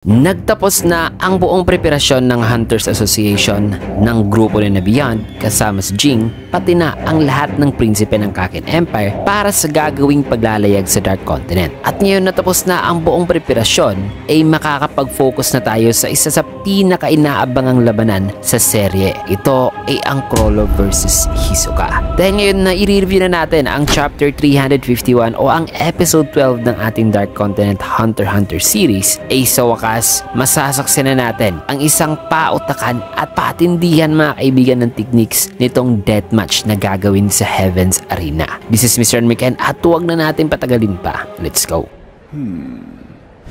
Nagtapos na ang buong preparasyon ng Hunters Association ng grupo ni na Beyond kasama si Jing, pati na ang lahat ng prinsipe ng Kakin Empire para sa gagawing paglalayag sa Dark Continent. At ngayon natapos na ang buong preparasyon, ay makakapag-focus na tayo sa isa sa pinaka-inaabangang labanan sa serye. Ito ay ang Chrollo vs Hisoka. Dahil ngayon na i-review na natin ang Chapter 351 o ang Episode 12 ng ating Dark Continent Hunter x Hunter series, ay sa wakas masasaksihan na natin ang isang pautakan at patindihan mga kaibigan ng techniques nitong deathmatch na gagawin sa Heaven's Arena. This is Mr. Miken at huwag na natin patagalin pa. Let's go!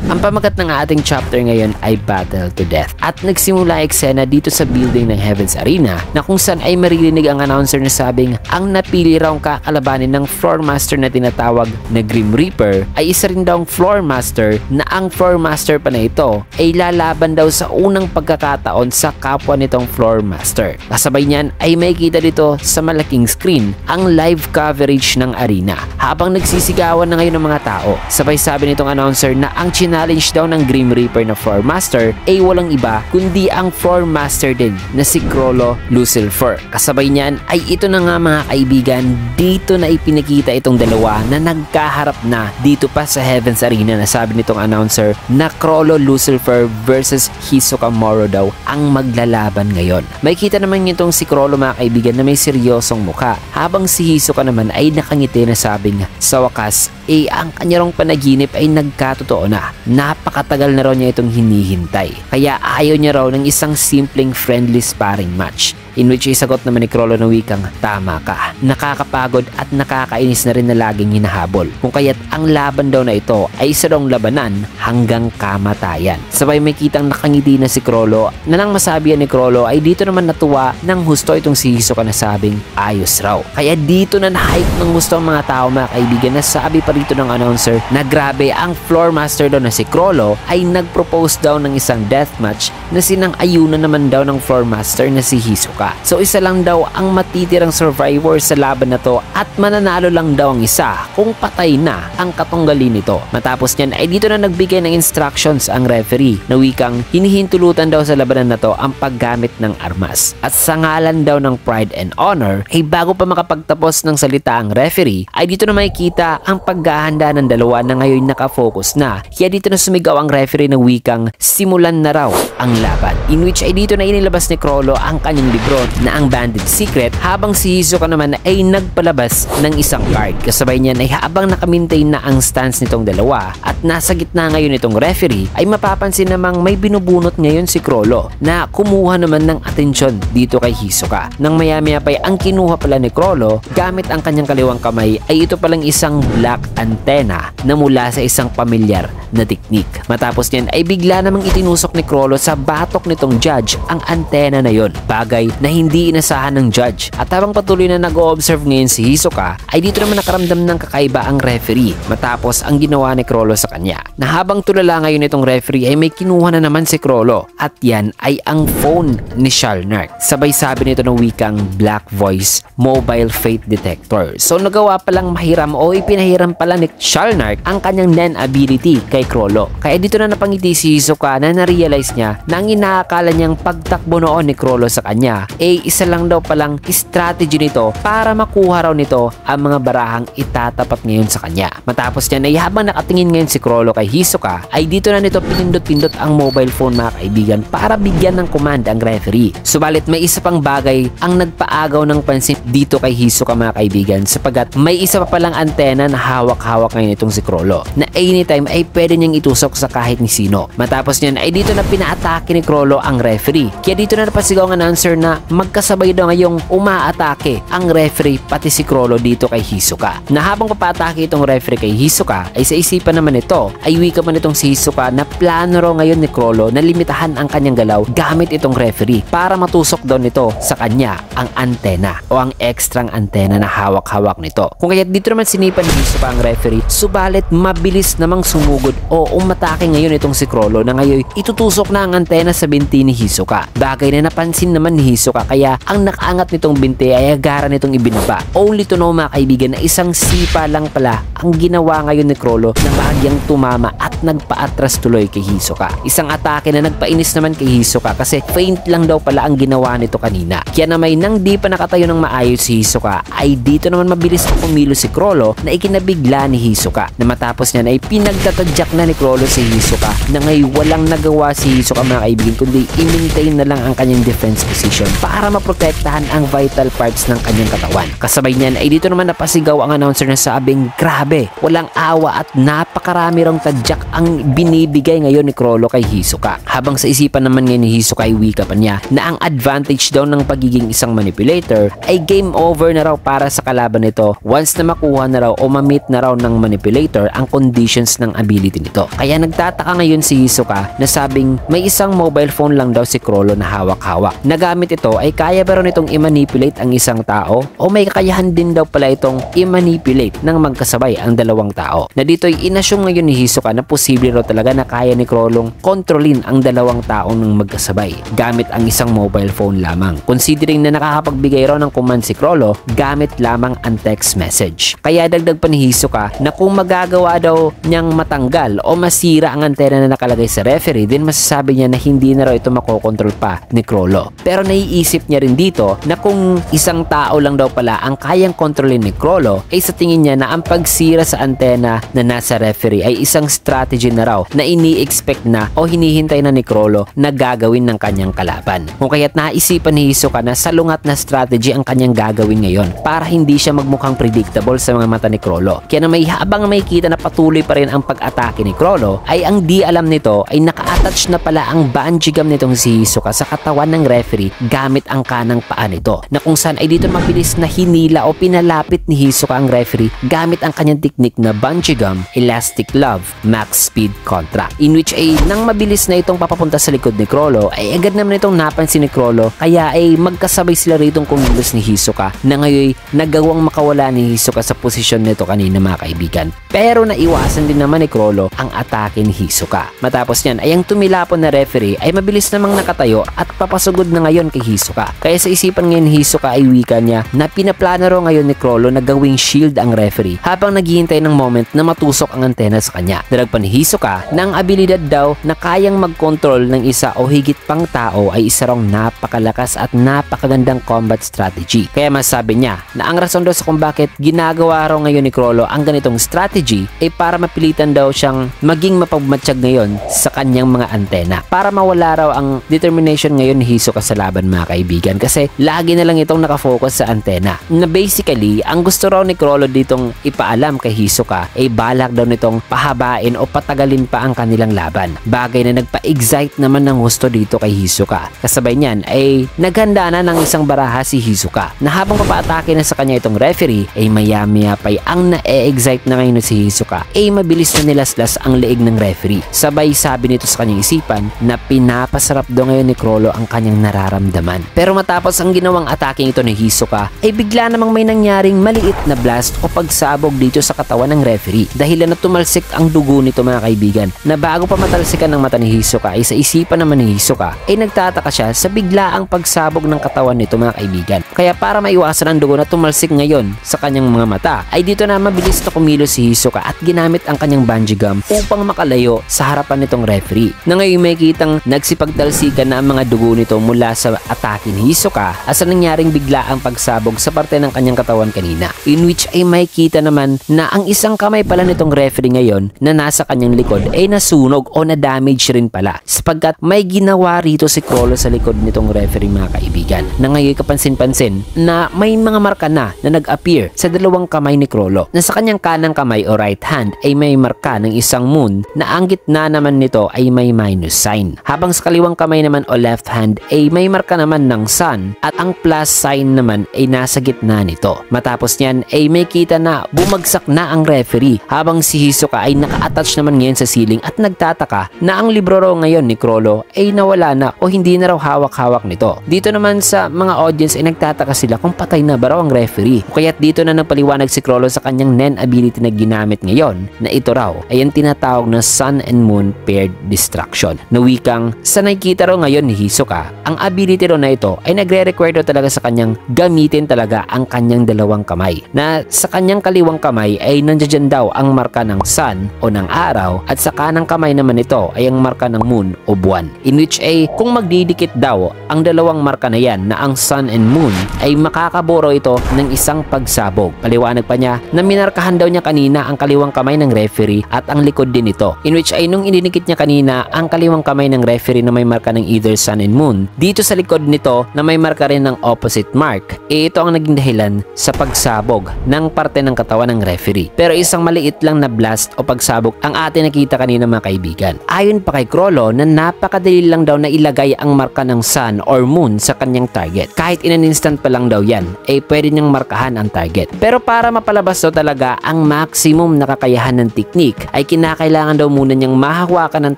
Ang pamagat ng ating chapter ngayon ay Battle to Death at nagsimula eksena dito sa building ng Heaven's Arena na kung saan ay maririnig ang announcer na sabing ang napili raw kakalabanin ng floor master na tinatawag na Grim Reaper ay isa rin daw ang floor master na ang floor master pa na ito ay lalaban daw sa unang pagkakataon sa kapwa nitong floor master. Kasabay niyan ay makikita dito sa malaking screen ang live coverage ng arena habang nagsisigawan na ngayon ng mga tao. Sabay sabi nitong announcer na ang challenge daw ng Grim Reaper na floor master ay walang iba kundi ang floor master din na si Chrollo Lucifer. Kasabay niyan ay ito na nga mga kaibigan, dito na ipinakita itong dalawa na nagkaharap na dito pa sa Heaven's Arena na sabi nitong announcer na Chrollo Lucifer versus Hisoka Moro daw ang maglalaban ngayon. May kita naman nitong si Chrollo mga kaibigan na may seryosong mukha habang si Hisoka naman ay nakangiti na sabing sa wakas ang kanyang panaginip ay nagkatotoo na. Napakatagal na raw niya itong hinihintay. Kaya ayaw niya raw ng isang simpleng friendly sparring match. In which isagot naman ni Chrollo na wikang, tama ka. Nakakapagod at nakakainis na rin na laging hinahabol. Kung kaya't ang laban daw na ito ay isa daw labanan hanggang kamatayan. Sabay may kitang nakangiti na si Chrollo na nang masabihan ni Chrollo ay dito naman natuwa ng husto itong si Hisoka na sabing ayos raw. Kaya dito na na-hype ng gusto ang mga tao mga kaibigan na sabi pa rito ng announcer na grabe ang floor master daw na si Chrollo ay nag-propose daw ng isang deathmatch na sinang-ayunan naman daw ng floor master na si Hisoka. So isa lang daw ang matitirang survivor sa laban na to at mananalo lang daw ang isa kung patay na ang katunggali nito. Matapos niyan ay dito na nagbigay ng instructions ang referee na wikang hinihintulutan daw sa labanan na to ang paggamit ng armas. At sa ngalan daw ng pride and honor ay bago pa makapagtapos ng salita ang referee ay dito na makikita ang paghahanda ng dalawa na ngayon nakafocus na. Kaya dito na sumigaw ang referee na wikang simulan na raw ang laban. In which ay dito na inilabas ni Chrollo ang kanyang libro na ang Banded Secret habang si Hisoka naman ay nagpalabas ng isang card. Kasabay niyan ay habang nakamintain na ang stance nitong dalawa at nasa gitna ngayon itong referee ay mapapansin namang may binubunot ngayon si Chrollo na kumuha naman ng atensyon dito kay Hisoka. Nang maya-maya pa ang kinuha pala ni Chrollo gamit ang kanyang kaliwang kamay ay ito palang isang black antenna na mula sa isang pamilyar na teknik. Matapos niyan ay bigla namang itinusok ni Chrollo sa batok nitong judge ang antena na yon. Bagay na hindi inasahan ng judge. At habang patuloy na nag-o-observe ngayon si Hisoka ay dito naman nakaramdam ng kakaiba ang referee matapos ang ginawa ni Chrollo sa kanya. Na habang tulala ngayon itong referee ay may kinuha na naman si Chrollo at yan ay ang phone ni Shalnark. Sabay sabi nito ng wikang Black Voice Mobile Fate Detector. So nagawa palang mahiram o ipinahiram pala ni Shalnark ang kanyang Nen ability kay Chrollo. Kaya dito na napangiti si Hisoka na na-realize niya na ang inaakala niyang pagtakbo noon ni Chrollo sa kanya isa lang daw palang strategy nito para makuha raw nito ang mga barahang itatapat ngayon sa kanya. Matapos niyan ay habang nakatingin ngayon si Chrollo kay Hisoka ay dito na nito pinindot-pindot ang mobile phone mga kaibigan para bigyan ng command ang referee. Subalit may isa pang bagay ang nagpaagaw ng pansin dito kay Hisoka mga kaibigan sapagat may isa pa palang antena na hawak-hawak ngayon itong si Chrollo na anytime ay pwede niyang itusok sa kahit ni sino. Matapos niyan ay dito na pinaatake ni Chrollo ang referee. Kaya dito na napasigaw ang announcer na magkasabay daw ngayong umaatake ang referee pati si Chrollo dito kay Hisoka. Na habang papatake itong referee kay Hisoka ay sa isipan naman ito ay wika man itong si Hisoka na plano raw ngayon ni Chrollo na limitahan ang kanyang galaw gamit itong referee para matusok daw nito sa kanya ang antena o ang ekstrang antena na hawak-hawak nito. Kung kaya dito naman sinipan ni Hisoka ang referee subalit mabilis namang sumugod o umatake ngayon itong si Chrollo na ngayon itutusok na ang antena sa binti ni Hisoka. Bagay na napansin naman ni Hisoka Hisoka kaya ang nakaangat nitong binte ay agaran nitong ibinaba. Only to know mga kaibigan na isang sipa lang pala ang ginawa ngayon ni Chrollo na bahagyang tumama at nagpa-atras tuloy kay Hisoka. Isang atake na nagpainis naman kay Hisoka kasi feint lang daw pala ang ginawa nito kanina. Kaya naman nang di pa nakatayo ng maayos si Hisoka ay dito naman mabilis ang pumilo si Chrollo na ikinabigla ni Hisoka na matapos niyan ay pinagtatadyak na ni Chrollo si Hisoka na ngayon walang nagawa si Hisoka mga kaibigan kundi i-maintain na lang ang kanyang defense position para maprotektahan ang vital parts ng kanyang katawan. Kasabay niyan ay dito naman napasigaw ang announcer na sabing grabe, walang awa at napakarami rong tadyak ang binibigay ngayon ni Chrollo kay Hisoka. Habang sa isipan naman ngayon ni Hisoka ay wika pa niya na ang advantage daw ng pagiging isang manipulator ay game over na raw para sa kalaban nito once na makuha na raw o ma-meet na raw ng manipulator ang conditions ng ability nito. Kaya nagtataka ngayon si Hisoka na sabing may isang mobile phone lang daw si Chrollo na hawak-hawak. Nagamit ito ay kaya ba raw nitong i-manipulate ang isang tao o may kakayahan din daw pala itong i-manipulate ng magkasabay ang dalawang tao. Na dito'y inassume ngayon ni Hisoka na posible raw talaga na kaya ni Chrollo kontrolin ang dalawang tao ng magkasabay gamit ang isang mobile phone lamang. Considering na nakakapagbigay raw ng command si Chrollo gamit lamang ang text message. Kaya dagdag pa ni Hisoka na kung magagawa daw niyang matanggal o masira ang antena na nakalagay sa referee, din masasabi niya na hindi na raw ito makokontrol pa ni Chrollo. Pero naiisip niya rin dito na kung isang tao lang daw pala ang kayang kontrolin ni Chrollo, ay sa tingin niya na ang pagsira sa antena na nasa referee ay isang strategy na raw na ini-expect na o hinihintay na ni Chrollo na gagawin ng kanyang kalaban. Kung kaya't naisipan ni Hisoka na salungat na strategy ang kanyang gagawin ngayon para hindi siya magmukhang predictable sa mga mata ni Chrollo. Kaya na may habang may kita na patuloy pa rin ang pag-atake ni Chrollo, ay ang di alam nito ay naka-attach na pala ang bungee gum nitong si Hisoka sa katawan ng referee gamit ang kanang paa nito, na kung saan ay dito mabilis na hinila o pinalapit ni Hisoka ang referee gamit ang kanyang technique na bungee gum, elastic love, max speed contract, in which ay nang mabilis na itong papapunta sa likod ni Chrollo ay agad naman itong napansin ni Chrollo kaya ay magkasabay sila ritong kumilos ni Hisoka na ngayon nagawang makawala ni Hisoka sa posisyon nito kanina mga kaibigan. Pero naiwasan din naman ni Chrollo ang atake ni Hisoka. Matapos niyan ay ang tumilapon na referee ay mabilis namang nakatayo at papasugod na ngayon kay Hisoka. Kaya sa isipan ngayon ni Hisoka ay wika niya na pinaplano raw ngayon ni Chrollo na gawing shield ang referee habang naghihintay ng moment na matusok ang antena sa kanya. Dalag pa ni Hisoka na ang abilidad daw na kayang mag-control ng isa o higit pang tao ay isa raw napakalakas at napakagandang combat strategy. Kaya masabi niya na ang rason daw sa kung bakit ginagawa raw ngayon ni Chrollo ang ganitong strategy ay para mapilitan daw siyang maging mapagmatsyag ngayon sa kanyang mga antena para mawala raw ang determination ngayon ni Hisoka sa laban mga kaibigan kasi lagi na lang itong nakafocus sa antena na basically ang gusto raw ni Chrollo ditong ipaalam kay Hisoka ay balak daw nitong pahabain o patagalin pa ang kanilang laban, bagay na nagpa-excite naman ng gusto dito kay Hisoka. Kasabay niyan ay naghanda na ng isang baraha si Hisoka na habang papaatake na sa kanya itong referee ay maya-maya pa'y ang na-excite na ngayon si Hisoka ay mabilis na nilaslas ang leeg ng referee. Sabay sabi nito sa kanyang isipan na pinapasarap daw ngayon ni Chrollo ang kanyang nararamdaman. Pero matapos ang ginawang atake ito ni Hisoka ay bigla namang may nangyaring maliit na blast o pagsabog dito sa katawan ng referee dahilan na tumalsik ang dugo nito mga kaibigan, na bago pa matalsikan ng mata ni Hisoka ay sa isipan naman ni Hisoka ay nagtataka siya sa biglaang pagsabog ng katawan nito mga kaibigan. Kaya para maiwasan ang dugo na tumalsik ngayon sa kanyang mga mata ay dito na mabilis na kumilos si Hisoka at ginamit ang kanyang bungee gum upang makalayo sa harapan nitong referee, na ngayon may kitang nagsipagtalsikan na ang mga dugo nito mula sa atake ni Hisoka asa nangyaring bigla ang pagsabog sa parte ng kanyang katawan kanina, in which ay may kita naman na ang isang kamay pala nitong referee ngayon na nasa kanyang likod ay nasunog o na-damage rin pala sapagkat may ginawa rito si Chrollo sa likod nitong referee mga kaibigan, na ngayon kapansin-pansin na may mga marka na nag-appear sa dalawang kamay ni Chrollo, na sa kanyang kanang kamay o right hand ay may marka ng isang moon na ang gitna naman nito ay may minus sign, habang sa kaliwang kamay naman o left hand ay may marka naman ng sun at ang plus sign naman ay nasa gitna nito. Matapos niyan ay may kita na bumagsak na ang referee habang si Hisoka ay naka-attach naman ngayon sa ceiling at nagtataka na ang libro raw ngayon ni Chrollo ay nawala na o hindi na raw hawak-hawak nito. Dito naman sa mga audience ay nagtataka sila kung patay na ba raw ang referee. Kaya't dito na nagpaliwanag si Chrollo sa kanyang Nen ability na ginamit ngayon na ito raw ay ang tinatawag na Sun and Moon Paired Destruction, na wikang sa nakikita raw ngayon ni Hisoka ang ability raw na ito ay nagre-require talaga sa kanyang gamitin talaga ang kanyang dalawang kamay. Na sa kanyang kaliwang kamay ay nandiyan daw ang marka ng sun o ng araw at sa kanang kamay naman ito ay ang marka ng moon o buwan. In which ay kung magdidikit daw ang dalawang marka na yan na ang sun and moon ay makakaburo ito ng isang pagsabog. Paliwanag pa niya na minarkahan daw niya kanina ang kaliwang kamay ng referee at ang likod din ito. In which ay nung ininikit niya kanina ang kaliwang kamay ng referee na may marka ng either sun and moon, dito sa likod nito na may marka rin ng opposite mark, ito ang naging dahilan sa pagsabog ng parte ng katawan ng referee. Pero isang maliit lang na blast o pagsabog ang atin nakita kanina mga kaibigan. Ayon pa kay Crollo na napakadali lang daw na ilagay ang marka ng sun or moon sa kanyang target. Kahit in an instant pa lang daw yan, ay pwede niyang markahan ang target. Pero para mapalabas daw talaga ang maximum na kakayahan ng technique, ay kinakailangan daw muna niyang mahawakan ng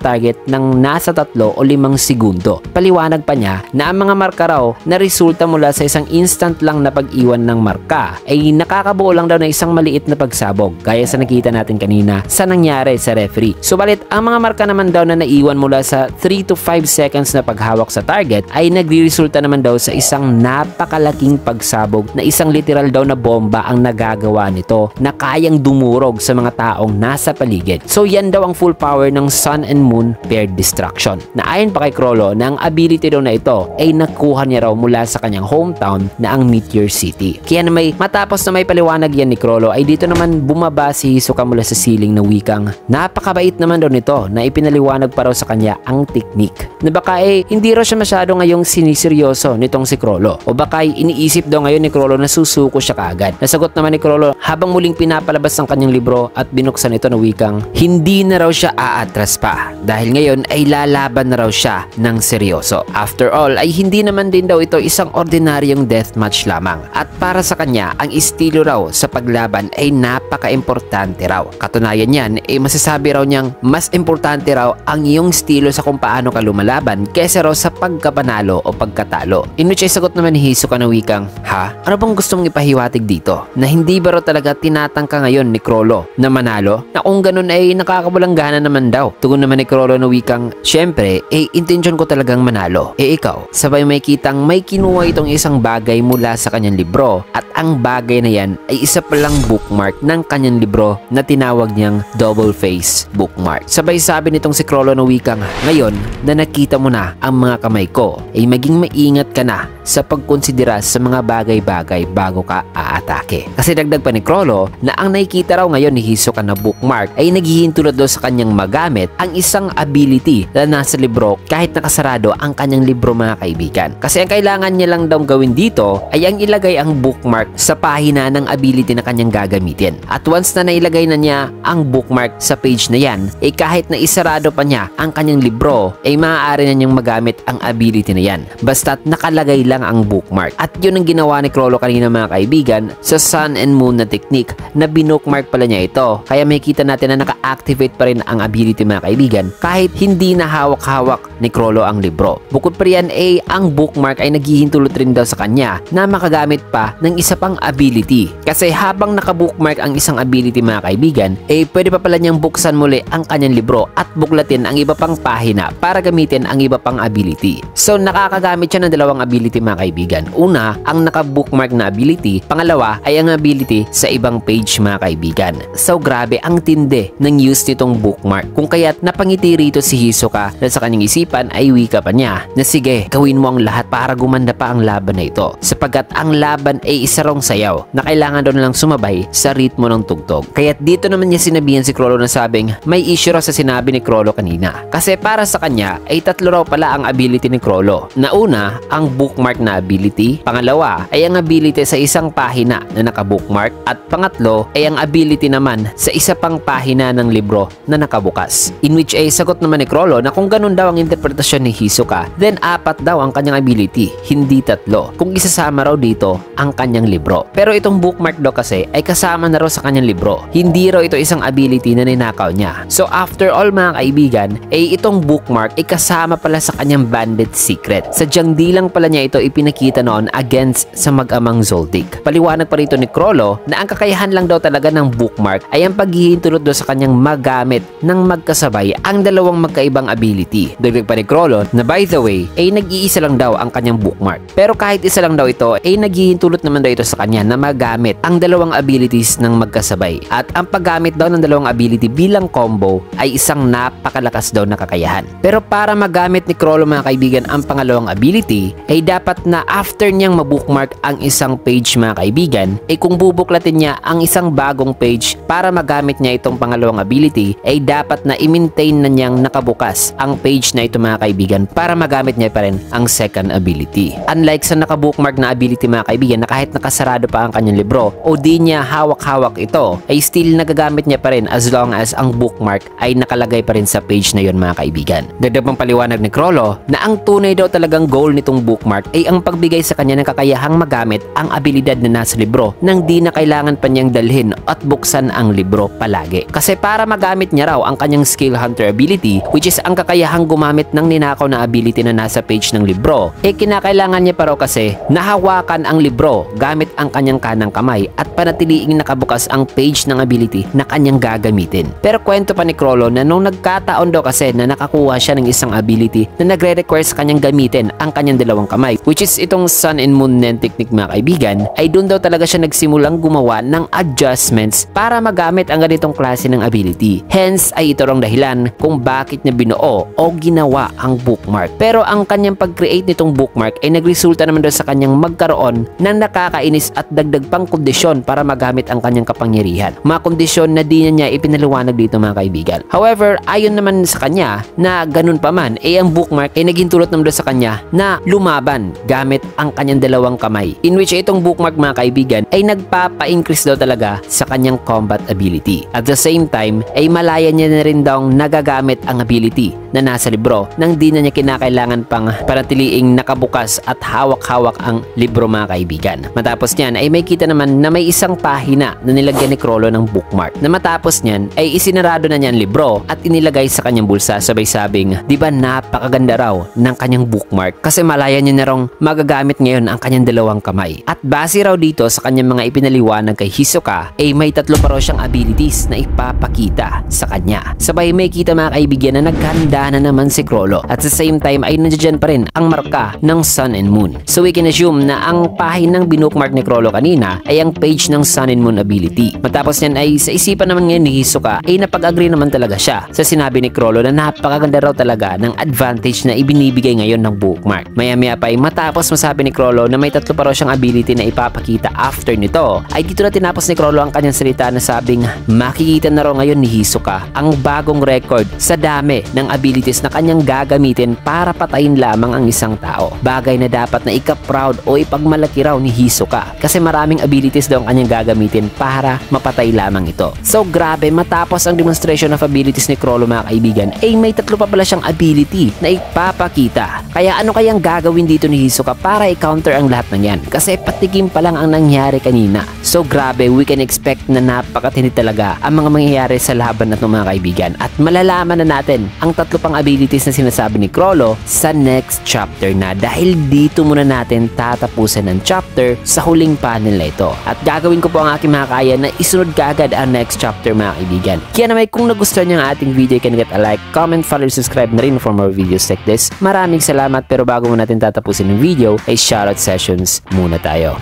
target ng nasa 3 o 5 segundo. Paliwanag pa niya na ang mga marka raw na resulta mula sa isang instant lang na pag-iwan ng marka ay nakakabuo lang daw na isang maliit na pagsabog gaya sa nakita natin kanina sa nangyari sa referee. Subalit ang mga marka naman daw na naiwan mula sa 3 to 5 seconds na paghawak sa target ay nagre-resulta naman daw sa isang napakalaking pagsabog na isang literal daw na bomba ang nagagawa nito na kayang dumurog sa mga taong nasa paligid. So yan daw ang full power ng sun and moon paired destruction. Na ayon pa kay Crollo na ang ability daw na ito ay nakuha niya raw mula sa kanyang hometown na ang Meteor City. Kaya na matapos na may paliwanag yan ni Crollo ay dito naman bumaba si Hisoka mula sa ceiling na wikang napakabait naman daw nito na ipinaliwanag pa raw sa kanya ang technique. Na baka hindi raw siya masyado ngayong siniseryoso nitong si Crollo o baka iniisip daw ngayon ni Crollo na susuko siya kaagad. Nasagot naman ni Crollo habang muling pinapalabas ang kanyang libro at binuksan ito na wikang hindi na raw siya aatras pa dahil ngayon ay lalaban na raw siya ng seryoso. After all ay hindi naman din daw ito isang ordinaryong deathmatch lamang at para sa kanya ang estilo raw sa paglaban ay napaka-importante raw. Katunayan yan masasabi raw niyang mas importante raw ang iyong estilo sa kung paano ka lumalaban kaysa raw sa pagkapanalo o pagkatalo. In which ay sagot naman ni Hisoka na wikang, ha? Ano bang gusto mong ipahiwatig dito? Na hindi ba raw talaga tinatangka ngayon ni Crollo na manalo? Na kung ganun ay nakakawalang gana naman daw. Tugon naman ni Crollo na wikang, syempre, intention ko talagang manalo. Ikaw, sabay may kitang may kinuha itong isang bagay mula sa kanyang libro at ang bagay na yan ay isa palang bookmark ng kanyang libro na tinawag niyang double face bookmark. Sabay sabi nitong si Crollo na wikang, ngayon na nakita mo na ang mga kamay ko, ay maging maingat ka na sa pagkonsidera sa mga bagay-bagay bago ka aatake. Kasi dagdag pa ni Crollo na ang nakikita raw ngayon ni Hisoka na bookmark ay naghihintulot daw sa kanyang magamit ang isang ability na nasa libro kahit nakasarado ang kanyang libro mga kaibigan. Kasi ang kailangan niya lang daw gawin dito ay ang ilagay ang bookmark sa pahina ng ability na kanyang gagamitin. At once na nailagay na niya ang bookmark sa page na yan, ay kahit na isarado pa niya ang kanyang libro, ay maaari na niyang magamit ang ability na yan. Basta't nakalagay lang ang bookmark. At yun ang ginawa ni Crollo kanina mga kaibigan sa sun and moon na technique na binookmark pala niya ito. Kaya may kita natin na naka-activate pa rin ang ability mga kaibigan kahit hindi na hawak-hawak ni Crollo ang libro. Bukod pa riyan ang bookmark ay naghihintulot rin daw sa kanya na makagamit pa ng isa pang ability. Kasi habang naka-bookmark ang isang ability mga kaibigan, pwede pa pala niyang buksan muli ang kanyang libro at buklatin ang iba pang pahina para gamitin ang iba pang ability. So nakakagamit siya ng dalawang ability mga kaibigan. Una, ang naka-bookmark na ability. Pangalawa ay ang ability sa ibang page mga kaibigan. So grabe ang tindi ng use nitong bookmark. Kung kaya't napangiti rito si Hisoka na sa kanyang isipan ay wika pa niya na sige, gawin mo ang lahat para gumanda pa ang laban na ito. Sapagkat ang laban ay isa rong sayaw na kailangan daw nalang sumabay sa ritmo ng tugtog. Kaya't dito naman niya sinabihan si Crollo na sabing may issue raw sa sinabi ni Crollo kanina. Kasi para sa kanya ay 3 raw pala ang ability ni Crollo. Na una, ang bookmark na ability. Pangalawa ay ang ability sa isang pahina na naka-bookmark. At pangatlo ay ang ability naman sa isa pang pahina ng libro na nakabukas. In which ay sagot naman ni Crollo na kung ganun daw ang interpretasyon ni Hisoka, then 4 daw ang kanyang ability, hindi 3. Kung isasama raw dito ang kanyang libro. Pero itong bookmark daw kasi ay kasama na raw sa kanyang libro. Hindi raw ito isang ability na ninakaw niya. So after all mga kaibigan, itong bookmark ay kasama pala sa kanyang bandit secret. Sadyang di lang pala niya ito ipinakita noon against sa mag-amang Zoldyck. Paliwanag pa rito ni Crollo na ang kakayahan lang daw talaga ng bookmark ay ang paghihintulot daw sa kanyang magamit ng magkasabay ang dalawang magkaibang ability. Dagdag pa ni Crollo na by the way, ay nag-iisa isa lang daw ang kanyang bookmark. Pero kahit isa lang daw ito, ay naghihintulot naman daw ito sa kanya na magamit ang dalawang abilities ng magkasabay. At ang paggamit daw ng dalawang ability bilang combo ay isang napakalakas daw na kakayahan. Pero para magamit ni Chrollo mga kaibigan ang pangalawang ability, ay dapat na after niyang mabookmark ang isang page mga kaibigan, ay kung bubuklatin niya ang isang bagong page para magamit niya itong pangalawang ability, ay dapat na i-maintain na niyang nakabukas ang page na ito mga kaibigan para magamit niya pa rin ang second ability. Unlike sa nakabookmark na ability mga kaibigan na kahit nakasarado pa ang kanyang libro o di niya hawak-hawak ito, ay still nagagamit niya pa rin as long as ang bookmark ay nakalagay pa rin sa page na yon mga kaibigan. Dagdag pang paliwanag ni Chrollo na ang tunay daw talagang goal nitong bookmark ay ang pagbigay sa kanya ng kakayahang magamit ang abilidad na nasa libro nang di na kailangan pa niyang dalhin at buksan ang libro palagi. Kasi para magamit niya raw ang kanyang skill hunter ability, which is ang kakayahang gumamit ng ninakaw na ability na nasa page ng libro, kinakailangan niya pa raw kasi nahawakan ang libro gamit ang kanyang kanang kamay at panatiliing nakabukas ang page ng ability na kanyang gagamitin. Pero kwento pa ni Chrollo na nung nagkataon daw kasi na nakakuha siya ng isang ability na nagre-require sa kanyang gamitin ang kanyang dalawang kamay, which is itong Sun and Moon Nen technique mga kaibigan, ay doon daw talaga siya nagsimulang gumawa ng adjustments para magamit ang ganitong klase ng ability. Hence ay ito rong dahilan kung bakit niya binuo o ginawa ang bookmark. Pero ang kanyang pag-create nitong bookmark ay nagresulta naman daw sa kanyang magkaroon ng nakakainis at dagdag pang kondisyon para magamit ang kanyang kapangyarihan. Mga kondisyon na di niya ipinaliwanag dito mga kaibigan. However, ayon naman sa kanya na ganun pa man, ang bookmark ay naging tulot naman daw sa kanya na lumaban gamit ang kanyang dalawang kamay. In which itong bookmark mga kaibigan ay nagpapa-increase daw talaga sa kanyang combat ability. At the same time, ay malaya niya na rin daw nagagamit ang ability na nasa libro nang di na niya kinakailangan pang panatiliing nakabukas at hawak-hawak ang libro mga kaibigan. Matapos niyan ay may kita naman na may isang pahina na nilagyan ni Chrollo ng bookmark. Na matapos niyan ay isinarado na niya ang libro at inilagay sa kanyang bulsa sabay sabing, di ba napakaganda raw ng kanyang bookmark kasi malaya niya na raw magagamit ngayon ang kanyang dalawang kamay. At base raw dito sa kanyang mga ipinaliwanag kay Hisoka ay may 3 pa raw siyang abilities na ipapakita sa kanya. Sabay may kita mga kaibigan na naghanda na naman si Chrollo at sa same time ay nandiyan pa rin ang marka ng Sun and Moon. So we can assume na ang pahinang binookmark ni Chrollo kanina ay ang page ng Sun and Moon ability. Matapos niyan ay sa isipan naman ngayon ni Hisoka ay napag-agree naman talaga siya sa sinabi ni Chrollo na napakaganda raw talaga ng advantage na ibinibigay ngayon ng bookmark. Maya-maya pa ay matapos masabi ni Chrollo na may 3 pa raw siyang ability na ipapakita after nito, ay dito na tinapos ni Chrollo ang kanyang salita na sabing makikita na raw ngayon ni Hisoka ang bagong record sa dami ng abilities na kanyang gagamitin para patayin lamang ang isang tao. Bagay na dapat na ika-proud o ipagmalaki raw ni Hisoka kasi maraming abilities daw ang kanyang gagamitin para mapatay lamang ito. So grabe, matapos ang demonstration of abilities ni Chrollo mga kaibigan, ay may 3 pa pala siyang ability na ipapakita. Kaya ano kayang gagawin dito ni Hisoka para i-counter ang lahat ng yan? Kasi patikim pa lang ang nangyari kanina. So grabe, we can expect na napakatindi talaga ang mga mangyayari sa laban na ito mga kaibigan. At malalaman na natin ang 3 pang abilities na sinasabi ni Chrollo sa next chapter na, dahil dito muna natin tatapusan ng chapter sa huling panel na ito. At gagawin ko po ang aking mga kaya na isunod kaagad ang next chapter mga kaibigan. Kaya naman kung nagustuhan niyo ang ating video, can get a like, comment, follow, subscribe na rin for more videos like this. Maraming salamat, pero bago mo natin tatapusin ng video ay shoutout sessions muna tayo.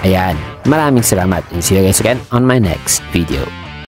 Ayan, maraming salamat and see you guys again on my next video.